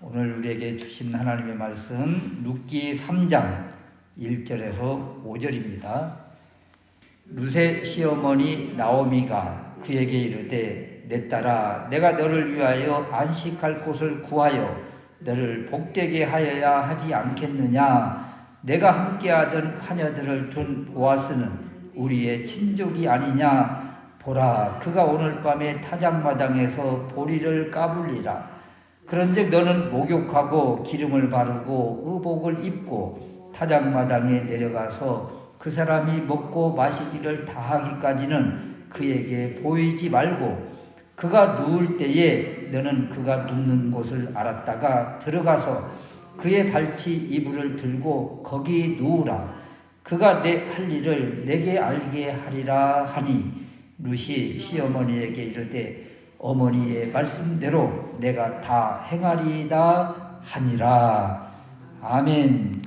오늘 우리에게 주신 하나님의 말씀 룻기 3장 1절에서 5절입니다. 룻의 시어머니 나오미가 그에게 이르되 내 딸아 내가 너를 위하여 안식할 곳을 구하여 너를 복되게 하여야 하지 않겠느냐. 내가 함께하던 하녀들을 둔 보아스는 우리의 친족이 아니냐. 보라 그가 오늘 밤에 타작마당에서 보리를 까불리라. 그런즉 너는 목욕하고 기름을 바르고 의복을 입고 타작마당에 내려가서 그 사람이 먹고 마시기를 다하기까지는 그에게 보이지 말고 그가 누울 때에 너는 그가 눕는 곳을 알았다가 들어가서 그의 발치 이불을 들고 거기 누우라. 그가 내 할 일을 내게 알게 하리라 하니 룻이 시어머니에게 이르되 어머니의 말씀대로 내가 다 행하리이다 하니라. 아멘.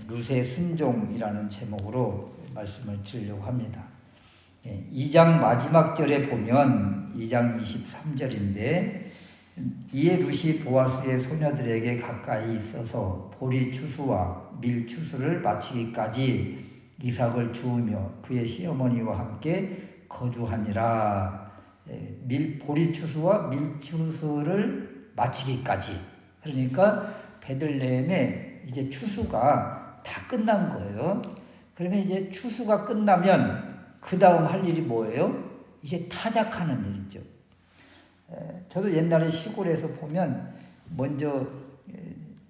룻의 순종이라는 제목으로 말씀을 드리려고 합니다. 2장 마지막 절에 보면 2장 23절인데 이에 룻이 보아스의 소녀들에게 가까이 있어서 보리 추수와 밀 추수를 마치기까지 이삭을 두으며 그의 시어머니와 함께 거주하니라. 보리 추수와 밀 추수를 마치기까지. 그러니까 베들레헴에 이제 추수가 다 끝난 거예요. 그러면 이제 추수가 끝나면 그 다음 할 일이 뭐예요? 이제 타작하는 일이죠. 저도 옛날에 시골에서 보면 먼저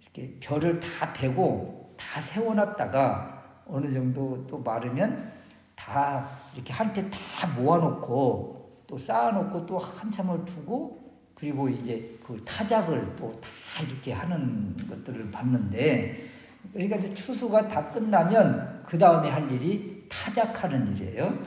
이렇게 벼를 다 베고 다 세워놨다가 어느 정도 또 마르면 다 이렇게 한테 다 모아놓고 또 쌓아놓고 또 한참을 두고 그리고 이제 그 타작을 또 다 이렇게 하는 것들을 봤는데, 그러니까 이제 추수가 다 끝나면 그 다음에 할 일이 타작하는 일이에요.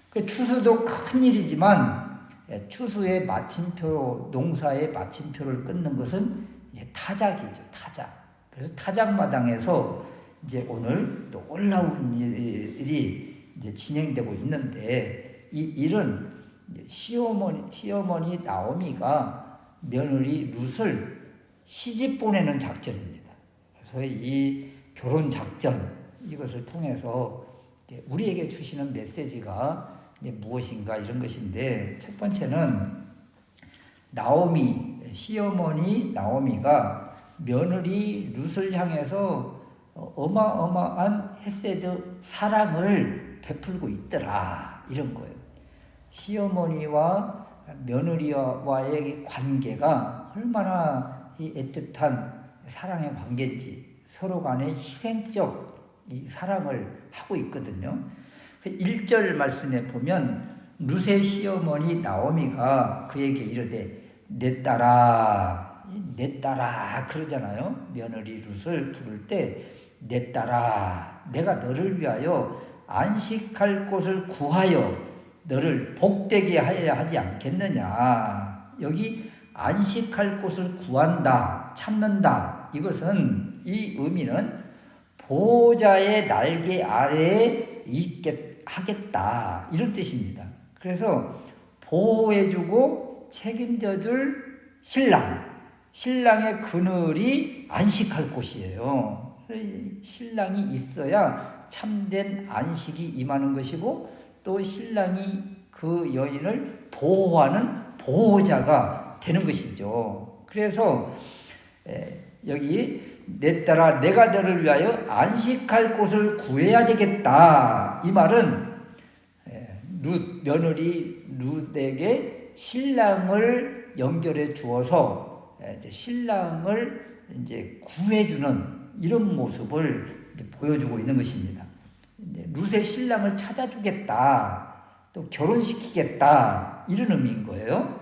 그 추수도 큰 일이지만 추수의 마침표, 농사의 마침표를 끊는 것은 이제 타작이죠. 타작. 그래서 타작마당에서 이제 오늘 또 놀라운 일이 이제 진행되고 있는데, 이 일은 시어머니 나오미가 며느리 룻을 시집 보내는 작전입니다. 그래서 이 결혼 작전, 이것을 통해서 이제 우리에게 주시는 메시지가 이제 무엇인가 이런 것인데, 첫 번째는 시어머니 나오미가 며느리 룻을 향해서 어마어마한 헤세드 사랑을 베풀고 있더라, 이런 거예요. 시어머니와 며느리와의 관계가 얼마나 이 애틋한 사랑의 관계인지, 서로 간에 희생적 이 사랑을 하고 있거든요. 1절 말씀에 보면 룻의 시어머니 나오미가 그에게 이르되 내 딸아, 내 딸아 그러잖아요. 며느리 룻을 부를 때 내 딸아 내가 너를 위하여 안식할 곳을 구하여 너를 복되게 하여야 하지 않겠느냐. 여기 안식할 곳을 구한다, 찾는다, 이것은, 이 의미는 보호자의 날개 아래에 있게 하겠다, 이런 뜻입니다. 그래서 보호해주고 책임져줄 신랑의 그늘이 안식할 곳이에요. 신랑이 있어야 참된 안식이 임하는 것이고, 또 신랑이 그 여인을 보호하는 보호자가 되는 것이죠. 그래서 여기 내 딸아 내가 너를 위하여 안식할 곳을 구해야 되겠다, 이 말은 며느리 룻에게 신랑을 연결해 주어서 신랑을 이제 구해주는 이런 모습을 보여주고 있는 것입니다. 룻의 신랑을 찾아주겠다, 또 결혼시키겠다, 이런 의미인 거예요.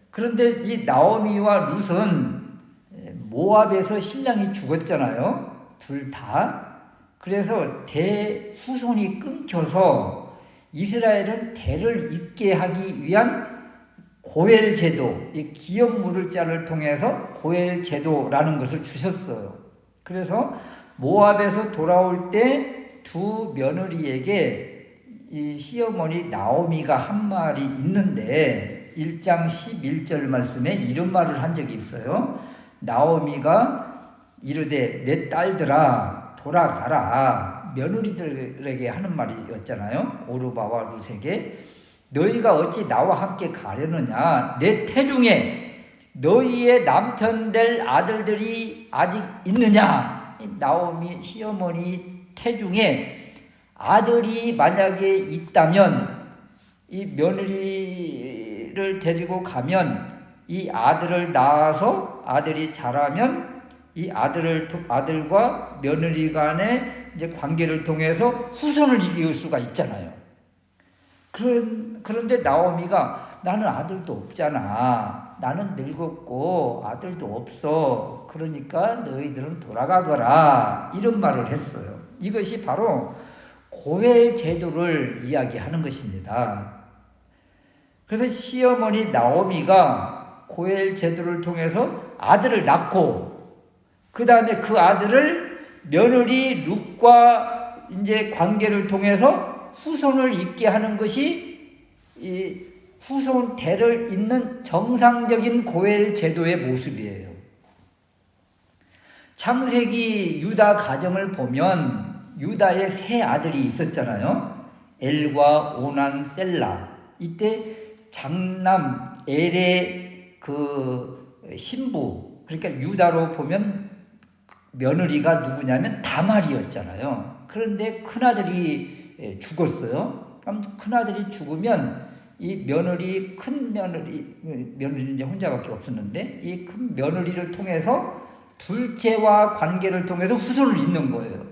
그런데 이 나오미와 룻은 모압에서 신랑이 죽었잖아요, 둘 다. 그래서 대후손이 끊겨서 이스라엘은 대를 잇게 하기 위한 고엘 제도, 이 기업 물을 자를 통해서 고엘 제도라는 것을 주셨어요. 그래서 모압에서 돌아올 때 두 며느리에게 이 시어머니 나오미가 한 말이 있는데, 룻기에 1장 11절 말씀에 이런 말을 한 적이 있어요. 나오미가 이르되 내 딸들아 돌아가라. 며느리들에게 하는 말이었잖아요. 오르바와 룻에게. 너희가 어찌 나와 함께 가려느냐. 내 태중에 너희의 남편 될 아들들이 아직 있느냐. 나오미 시어머니 태중에 아들이 만약에 있다면 이 며느리를 데리고 가면 이 아들을 낳아서 아들이 자라면 이 아들과 며느리 간의 이제 관계를 통해서 후손을 이을 수가 있잖아요. 그런데 나오미가 나는 아들도 없잖아. 나는 늙었고 아들도 없어. 그러니까 너희들은 돌아가거라. 이런 말을 했어요. 이것이 바로 고엘 제도를 이야기하는 것입니다. 그래서 시어머니 나오미가 고엘 제도를 통해서 아들을 낳고 그 다음에 그 아들을 며느리 룻과 이제 관계를 통해서 후손을 잇게 하는 것이 이 후손 대를 잇는 정상적인 고엘 제도의 모습이에요. 창세기 유다 가정을 보면 유다의 세 아들이 있었잖아요. 엘과 오난, 셀라. 이때 장남 엘의 그 신부, 그러니까 유다로 보면 며느리가 누구냐면 다말이었잖아요. 그런데 큰아들이 죽었어요. 그럼 큰아들이 죽으면 이 며느리, 며느리는 이제 혼자밖에 없었는데 이 큰 며느리를 통해서 둘째와 관계를 통해서 후손을 잇는 거예요.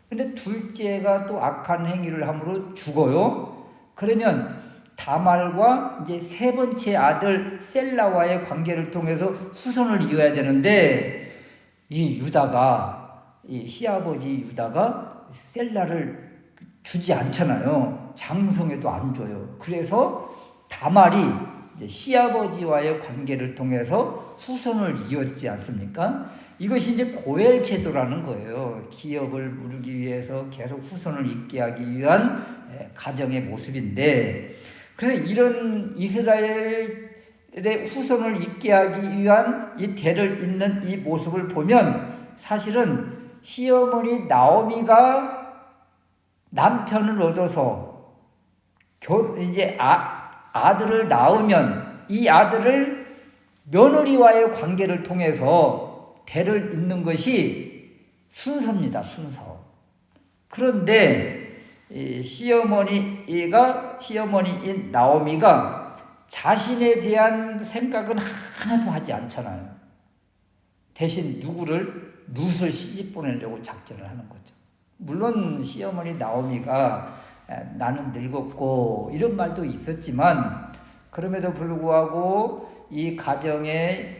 근데 둘째가 또 악한 행위를 함으로 죽어요. 그러면 다말과 이제 세 번째 아들 셀라와의 관계를 통해서 후손을 이어야 되는데 이 유다가, 이 시아버지 유다가 셀라를 주지 않잖아요. 장성에도 안 줘요. 그래서 다말이 이제 시아버지와의 관계를 통해서 후손을 이었지 않습니까? 이것이 이제 고엘 제도라는 거예요. 기업을 무르기 위해서 계속 후손을 잇게 하기 위한 가정의 모습인데, 그래서 이런 이스라엘의 후손을 잇게 하기 위한 이 대를 잇는 이 모습을 보면 사실은 시어머니 나오미가 남편을 얻어서 이제 아들을 낳으면 이 아들을 며느리와의 관계를 통해서 대를 잇는 것이 순서입니다. 순서. 그런데 시어머니인 나오미가 자신에 대한 생각은 하나도 하지 않잖아요. 대신 룻을 시집 보내려고 작전을 하는 거죠. 물론 시어머니 나오미가 나는 늙었고 이런 말도 있었지만 그럼에도 불구하고 이 가정에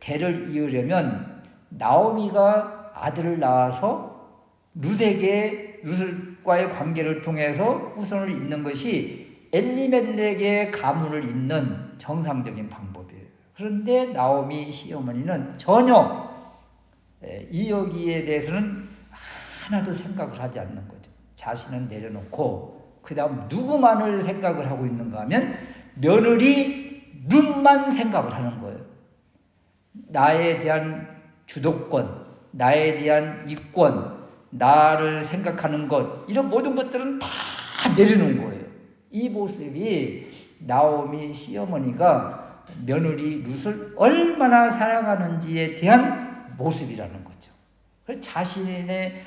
대를 이으려면 나오미가 아들을 낳아서 룻과의 관계를 통해서 후손을 잇는 것이 엘리멜렉의 가문을 잇는 정상적인 방법이에요. 그런데 나오미 시어머니는 전혀 이 여기에 대해서는 하나도 생각을 하지 않는 거죠. 자신은 내려놓고 그 다음 누구만을 생각을 하고 있는가 하면 며느리 룻만 생각을 하는 거예요. 나에 대한 주도권, 나에 대한 이권, 나를 생각하는 것, 이런 모든 것들은 다 내려놓은 거예요. 이 모습이 나오미 시어머니가 며느리 룻을 얼마나 사랑하는지에 대한 모습이라는 거죠. 그래서 자신의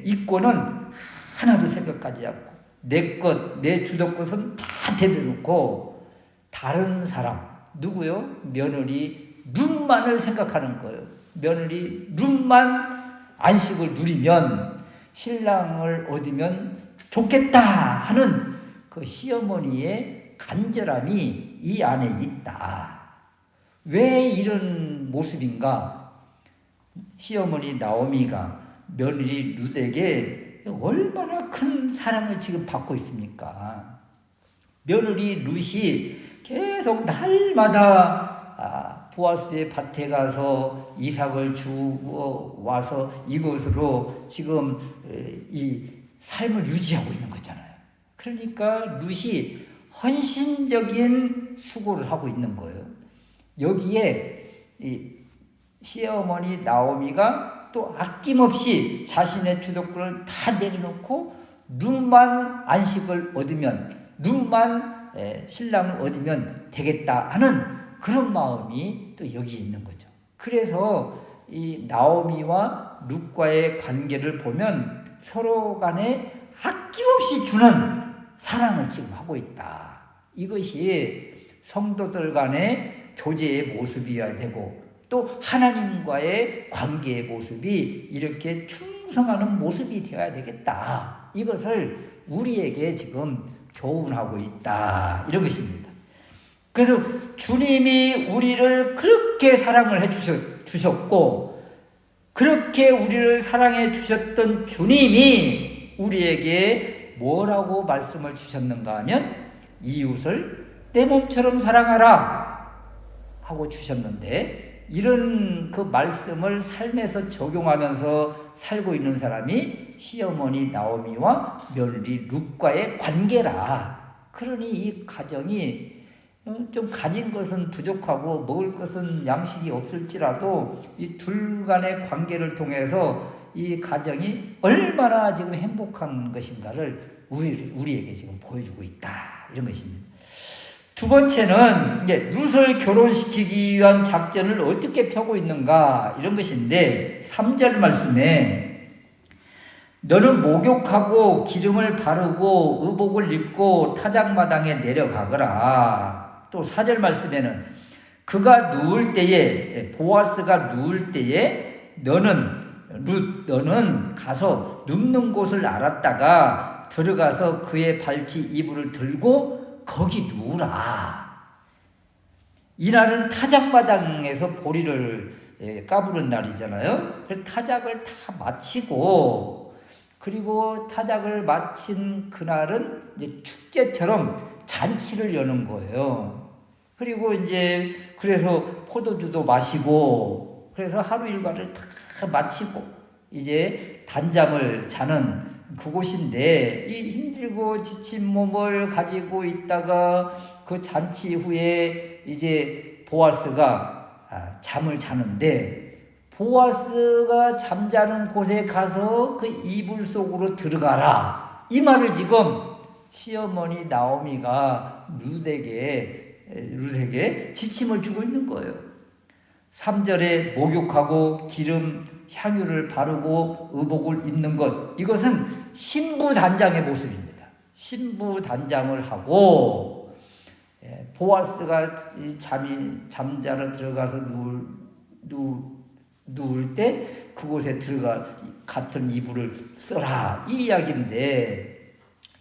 이권은 하나도 생각하지 않고 내 것, 내 주도권은 다 내려놓고 다른 사람, 누구요? 며느리 룻만을 생각하는 거예요. 며느리 룻만 안식을 누리면 신랑을 얻으면 좋겠다 하는 그 시어머니의 간절함이 이 안에 있다. 왜 이런 모습인가? 시어머니 나오미가 며느리 룻에게 얼마나 큰 사랑을 지금 받고 있습니까? 며느리 룻이 계속 날마다 보아스의 밭에 가서 이삭을 주워 와서 이것으로 지금 이 삶을 유지하고 있는 거잖아요. 그러니까 룻이 헌신적인 수고를 하고 있는 거예요. 여기에 이 시어머니 나오미가 또 아낌없이 자신의 주도권을 다 내려놓고 눈만 안식을 얻으면, 눈만 신랑을 얻으면 되겠다 하는 그런 마음이 또 여기 있는 거죠. 그래서 이 나오미와 룻과의 관계를 보면 서로 간에 아낌없이 주는 사랑을 지금 하고 있다. 이것이 성도들 간의 교제의 모습이어야 되고, 또 하나님과의 관계의 모습이 이렇게 충성하는 모습이 되어야 되겠다. 이것을 우리에게 지금 교훈하고 있다. 이런 것입니다. 그래서 주님이 우리를 그렇게 사랑을 해 주셨고, 그렇게 우리를 사랑해 주셨던 주님이 우리에게 뭐라고 말씀을 주셨는가 하면, 이웃을 내 몸처럼 사랑하라 하고 주셨는데, 이런 그 말씀을 삶에서 적용하면서 살고 있는 사람이 시어머니 나오미와 며느리 룻과의 관계라. 그러니 이 가정이 좀 가진 것은 부족하고 먹을 것은 양식이 없을지라도 이 둘 간의 관계를 통해서 이 가정이 얼마나 지금 행복한 것인가를 우리에게 지금 보여주고 있다. 이런 것입니다. 두 번째는 이제 룻을 결혼시키기 위한 작전을 어떻게 펴고 있는가 이런 것인데, 3절 말씀에 너는 목욕하고 기름을 바르고 의복을 입고 타작마당에 내려가거라. 또 4절 말씀에는 그가 누울 때에, 보아스가 누울 때에 너는 가서 눕는 곳을 알았다가 들어가서 그의 발치 이불을 들고 거기 누우라. 이날은 타작마당에서 보리를 까부는 날이잖아요. 그래서 타작을 다 마치고, 그리고 타작을 마친 그날은 이제 축제처럼 잔치를 여는 거예요. 그리고 이제 그래서 포도주도 마시고, 그래서 하루 일과를 다 마치고 이제 단잠을 자는 그곳인데, 이 힘들고 지친 몸을 가지고 있다가 그 잔치 후에 이제 보아스가 잠을 자는데, 보아스가 잠자는 곳에 가서 그 이불 속으로 들어가라. 이 말을 지금 시어머니 나오미가 룻에게 지침을 주고 있는 거예요. 3절에 목욕하고 기름 향유를 바르고 의복을 입는 것, 이것은 신부단장의 모습입니다. 신부단장을 하고, 보아스가 잠자러 들어가서 누울 때 그곳에 들어가 같은 이불을 써라, 이 이야기인데,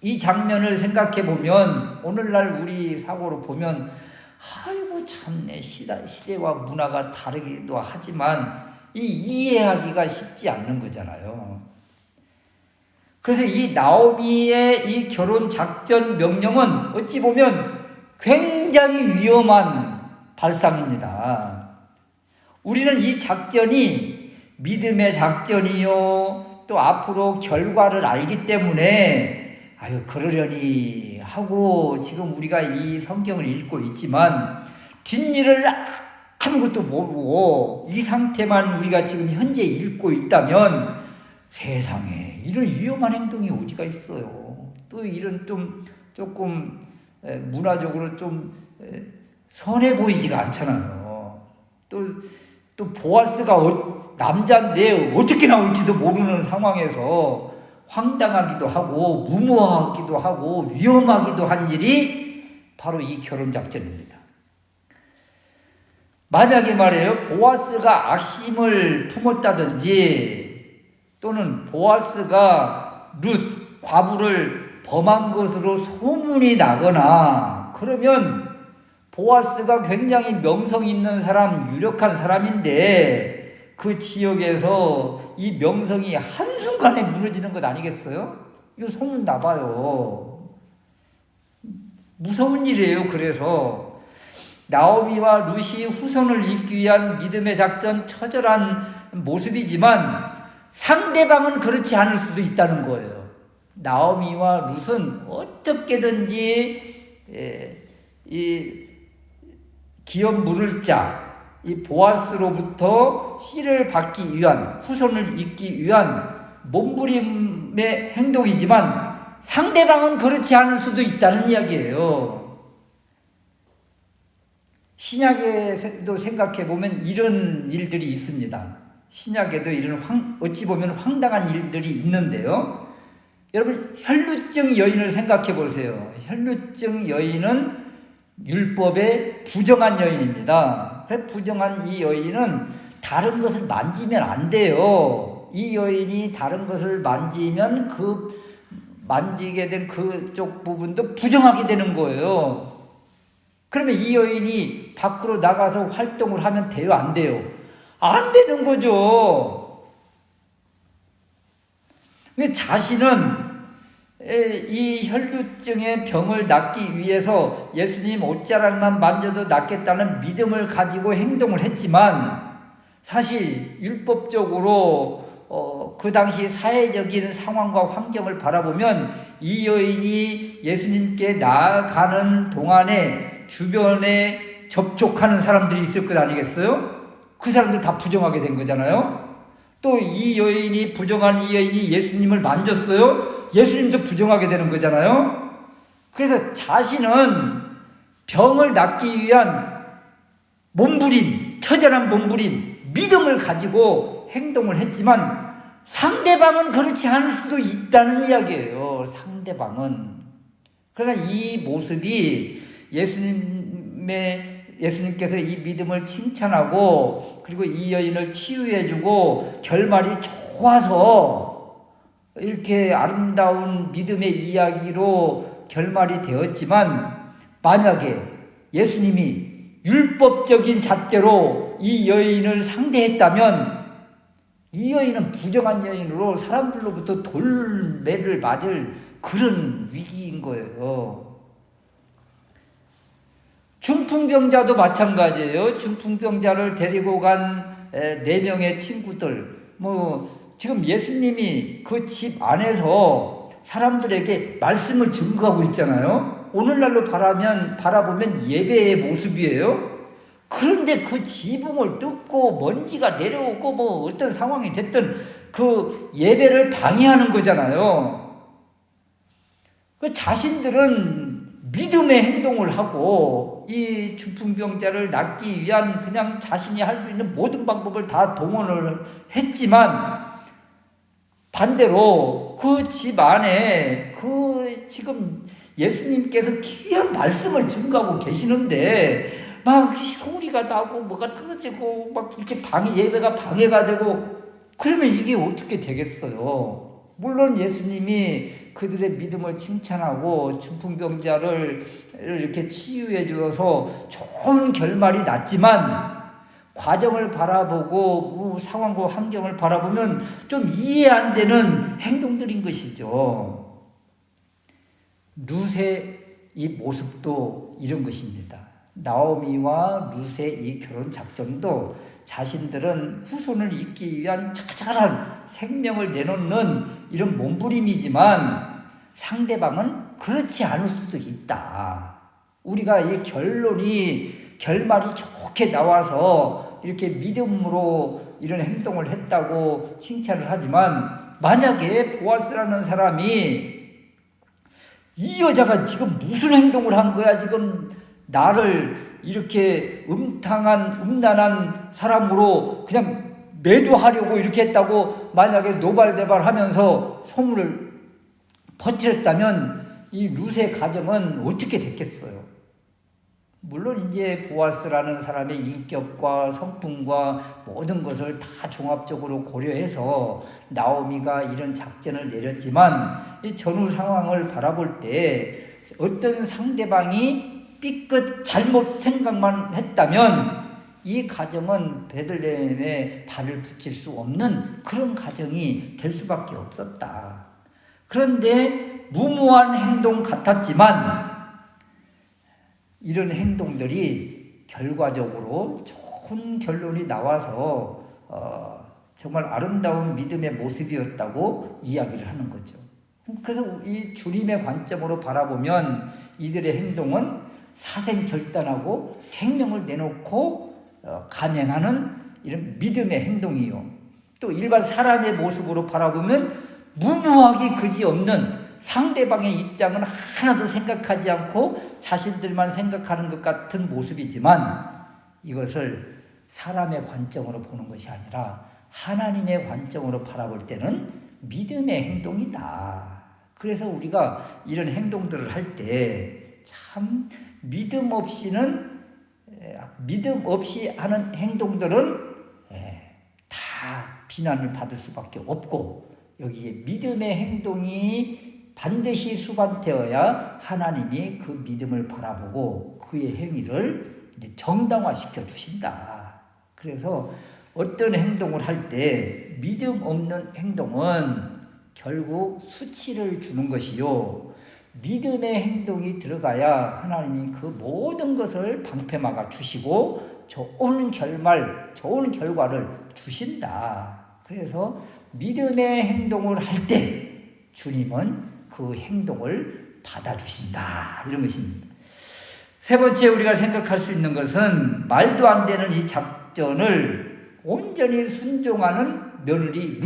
이 장면을 생각해 보면, 오늘날 우리 사고로 보면 아이고 참내, 시대와 문화가 다르기도 하지만 이해하기가 쉽지 않는 거잖아요. 그래서 이 나오미의 이 결혼 작전 명령은 어찌 보면 굉장히 위험한 발상입니다. 우리는 이 작전이 믿음의 작전이요, 또 앞으로 결과를 알기 때문에 아유 그러려니 하고 지금 우리가 이 성경을 읽고 있지만, 뒷일을 아무것도 모르고 이 상태만 우리가 지금 현재 읽고 있다면, 세상에 이런 위험한 행동이 어디가 있어요. 또 이런 조금 문화적으로 좀 선해 보이지가 않잖아요. 또 보아스가 남자인데 어떻게 나올지도 모르는 상황에서 황당하기도 하고 무모하기도 하고 위험하기도 한 일이 바로 이 결혼 작전입니다. 만약에 말이에요, 보아스가 악심을 품었다든지, 또는 보아스가 룻 과부를 범한 것으로 소문이 나거나, 그러면 보아스가 굉장히 명성 있는 사람, 유력한 사람인데 그 지역에서 이 명성이 한순간에 무너지는 것 아니겠어요? 이거 소문 나봐요. 무서운 일이에요. 그래서 나오미와 룻이 후손을 잇기 위한 믿음의 작전 처절한 모습이지만, 상대방은 그렇지 않을 수도 있다는 거예요. 나오미와 룻은 어떻게든지 이 기업 물을 자, 이 보아스로부터 씨를 받기 위한, 후손을 잇기 위한 몸부림의 행동이지만 상대방은 그렇지 않을 수도 있다는 이야기예요. 신약에도 생각해 보면 이런 일들이 있습니다. 신약에도 이런 어찌 보면 황당한 일들이 있는데요. 여러분, 혈루증 여인을 생각해 보세요. 혈루증 여인은 율법에 부정한 여인입니다. 부정한 이 여인은 다른 것을 만지면 안 돼요. 이 여인이 다른 것을 만지면 그 만지게 된 그쪽 부분도 부정하게 되는 거예요. 그러면 이 여인이 밖으로 나가서 활동을 하면 돼요? 안 돼요? 안 되는 거죠. 자신은 이 혈루증의 병을 낫기 위해서 예수님 옷자락만 만져도 낫겠다는 믿음을 가지고 행동을 했지만 사실 율법적으로 그 당시 사회적인 상황과 환경을 바라보면 이 여인이 예수님께 나아가는 동안에 주변에 접촉하는 사람들이 있을 것 아니겠어요? 그 사람들 다 부정하게 된 거잖아요. 또 이 여인이 부정한 이 여인이 예수님을 만졌어요. 예수님도 부정하게 되는 거잖아요. 그래서 자신은 병을 낫기 위한 몸부림, 처절한 몸부림, 믿음을 가지고 행동을 했지만 상대방은 그렇지 않을 수도 있다는 이야기예요. 상대방은. 그러나 이 모습이 예수님께서 이 믿음을 칭찬하고 그리고 이 여인을 치유해주고 결말이 좋아서 이렇게 아름다운 믿음의 이야기로 결말이 되었지만 만약에 예수님이 율법적인 잣대로 이 여인을 상대했다면 이 여인은 부정한 여인으로 사람들로부터 돌매를 맞을 그런 위기인 거예요. 중풍병자도 마찬가지예요. 중풍병자를 데리고 간 4명의 친구들. 지금 예수님이 그 집 안에서 사람들에게 말씀을 증거하고 있잖아요. 오늘날로 바라보면 예배의 모습이에요. 그런데 그 지붕을 뜯고 먼지가 내려오고 어떤 상황이 됐든 그 예배를 방해하는 거잖아요. 그 자신들은 믿음의 행동을 하고 이 중풍병자를 낫기 위한 그냥 자신이 할 수 있는 모든 방법을 다 동원을 했지만 반대로 그 집 안에 지금 예수님께서 귀한 말씀을 증거하고 계시는데 막 소리가 나고 뭐가 떨어지고 막 이렇게 예배가 방해가 되고 그러면 이게 어떻게 되겠어요? 물론 예수님이 그들의 믿음을 칭찬하고 중풍병자를 이렇게 치유해 주어서 좋은 결말이 났지만 과정을 바라보고 상황과 환경을 바라보면 좀 이해 안 되는 행동들인 것이죠. 룻의 이 모습도 이런 것입니다. 나오미와 룻의 이 결혼 작전도 자신들은 후손을 잇기 위한 처절한 생명을 내놓는 이런 몸부림이지만 상대방은 그렇지 않을 수도 있다. 우리가 이 결말이 좋게 나와서 이렇게 믿음으로 이런 행동을 했다고 칭찬을 하지만 만약에 보아스라는 사람이 이 여자가 지금 무슨 행동을 한 거야? 지금 나를 이렇게 음란한 사람으로 그냥 매도하려고 이렇게 했다고 만약에 노발대발하면서 소문을 퍼뜨렸다면 이 룻의 가정은 어떻게 됐겠어요? 물론 이제 보아스라는 사람의 인격과 성품과 모든 것을 다 종합적으로 고려해서 나오미가 이런 작전을 내렸지만 이 전후 상황을 바라볼 때 어떤 상대방이 삐끗 잘못 생각만 했다면 이 가정은 베들레헴에 발을 붙일 수 없는 그런 가정이 될 수밖에 없었다. 그런데 무모한 행동 같았지만 이런 행동들이 결과적으로 좋은 결론이 나와서 정말 아름다운 믿음의 모습이었다고 이야기를 하는 거죠. 그래서 이 주님의 관점으로 바라보면 이들의 행동은 사생결단하고 생명을 내놓고 감행하는 이런 믿음의 행동이요. 또 일반 사람의 모습으로 바라보면 무모하기 그지없는 상대방의 입장은 하나도 생각하지 않고 자신들만 생각하는 것 같은 모습이지만 이것을 사람의 관점으로 보는 것이 아니라 하나님의 관점으로 바라볼 때는 믿음의 행동이다. 그래서 우리가 이런 행동들을 할 때 참 믿음 없이 하는 행동들은 다 비난을 받을 수밖에 없고 여기에 믿음의 행동이 반드시 수반되어야 하나님이 그 믿음을 바라보고 그의 행위를 이제 정당화시켜 주신다. 그래서 어떤 행동을 할 때 믿음 없는 행동은 결국 수치를 주는 것이요. 믿음의 행동이 들어가야 하나님이 그 모든 것을 방패막아 주시고 좋은 결과를 주신다. 그래서 믿음의 행동을 할 때 주님은 그 행동을 받아주신다. 이런 것입니다. 세 번째 우리가 생각할 수 있는 것은 말도 안 되는 이 작전을 온전히 순종하는 며느리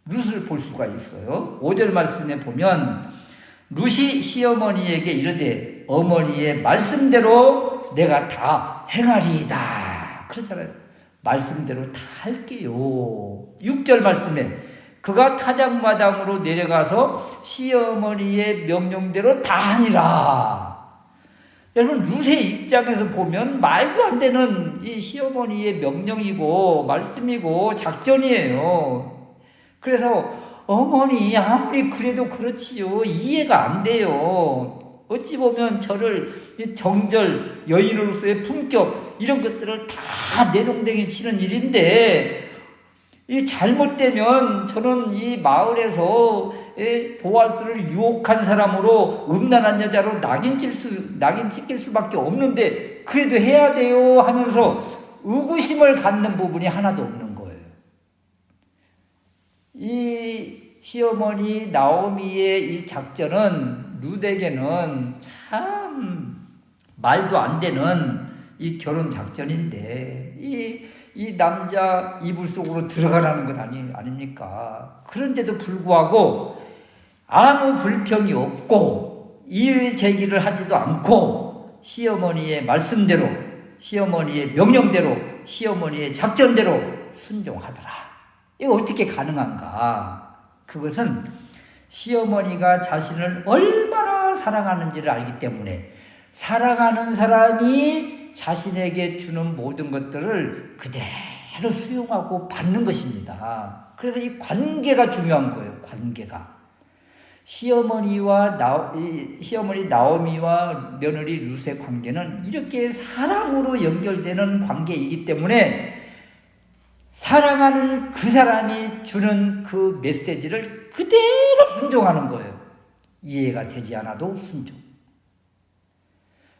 룻을 볼 수가 있어요. 5절 말씀에 보면 룻이 시어머니에게 이르되 어머니의 말씀대로 내가 다 행하리이다. 그러잖아요. 말씀대로 다 할게요. 6절 말씀에 그가 타작마당으로 내려가서 시어머니의 명령대로 다 하니라. 여러분 룻의 입장에서 보면 말도 안 되는 이 시어머니의 명령이고 말씀이고 작전이에요. 그래서 어머니 아무리 그래도 그렇지요. 이해가 안 돼요. 어찌 보면 저를 정절, 여인으로서의 품격 이런 것들을 다 내동댕이 치는 일인데 이 잘못되면 저는 이 마을에서 보아스를 유혹한 사람으로 음란한 여자로 낙인 찍힐 수밖에 없는데 그래도 해야 돼요 하면서 의구심을 갖는 부분이 하나도 없는 거예요. 이 시어머니 나오미의 이 작전은 룻에게는 참 말도 안 되는 이 결혼 작전인데 이 남자 이불 속으로 들어가라는 것 아닙니까? 그런데도 불구하고 아무 불평이 없고 이의 제기를 하지도 않고 시어머니의 말씀대로 시어머니의 명령대로 시어머니의 작전대로 순종하더라. 이거 어떻게 가능한가? 그것은 시어머니가 자신을 얼마나 사랑하는지를 알기 때문에 사랑하는 사람이 자신에게 주는 모든 것들을 그대로 수용하고 받는 것입니다. 그래서 이 관계가 중요한 거예요. 관계가. 시어머니 나오미와 며느리 룻의 관계는 이렇게 사랑으로 연결되는 관계이기 때문에 사랑하는 그 사람이 주는 그 메시지를 그대로 순종하는 거예요. 이해가 되지 않아도 순종.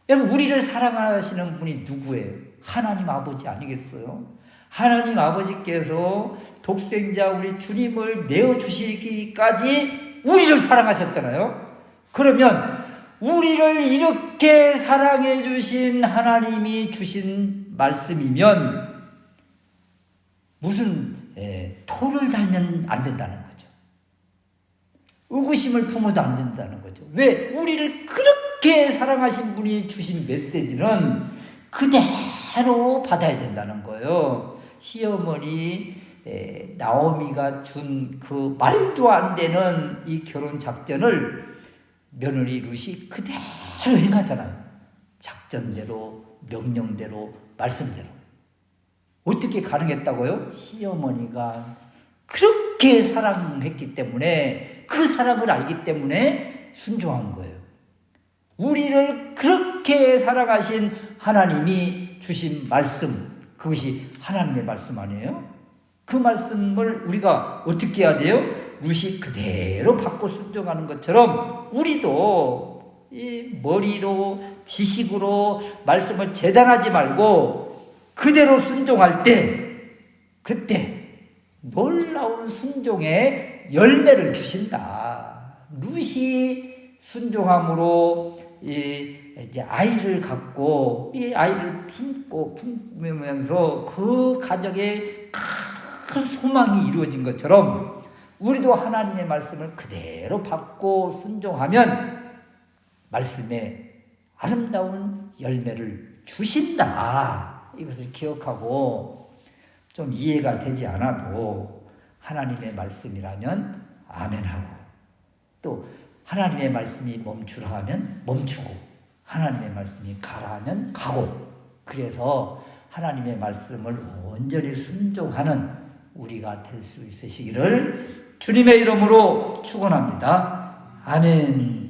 여러분 우리를 사랑하시는 분이 누구예요? 하나님 아버지 아니겠어요? 하나님 아버지께서 독생자 우리 주님을 내어주시기까지 우리를 사랑하셨잖아요. 그러면 우리를 이렇게 사랑해 주신 하나님이 주신 말씀이면 무슨 토를 달면 안 된다는 거죠. 의구심을 품어도 안 된다는 거죠. 왜? 우리를 그렇게 사랑하신 분이 주신 메시지는 그대로 받아야 된다는 거예요. 시어머니 나오미가 준 그 말도 안 되는 이 결혼 작전을 며느리 룻이 그대로 행하잖아요. 작전대로, 명령대로, 말씀대로. 어떻게 가능했다고요? 시어머니가 그렇게 사랑했기 때문에 그 사랑을 알기 때문에 순종한 거예요. 우리를 그렇게 사랑하신 하나님이 주신 말씀, 그것이 하나님의 말씀 아니에요? 그 말씀을 우리가 어떻게 해야 돼요? 룻이 그대로 받고 순종하는 것처럼 우리도 이 머리로 지식으로 말씀을 재단하지 말고 그대로 순종할 때 그때 놀라운 순종의 열매를 주신다. 룻이 순종함으로 이제 아이를 갖고 이 아이를 품으면서 그 가정에 큰 소망이 이루어진 것처럼 우리도 하나님의 말씀을 그대로 받고 순종하면 말씀에 아름다운 열매를 주신다. 이것을 기억하고 좀 이해가 되지 않아도 하나님의 말씀이라면 아멘하고, 또 하나님의 말씀이 멈추라 하면 멈추고, 하나님의 말씀이 가라 하면 가고, 그래서 하나님의 말씀을 온전히 순종하는 우리가 될 수 있으시기를 주님의 이름으로 축원합니다. 아멘.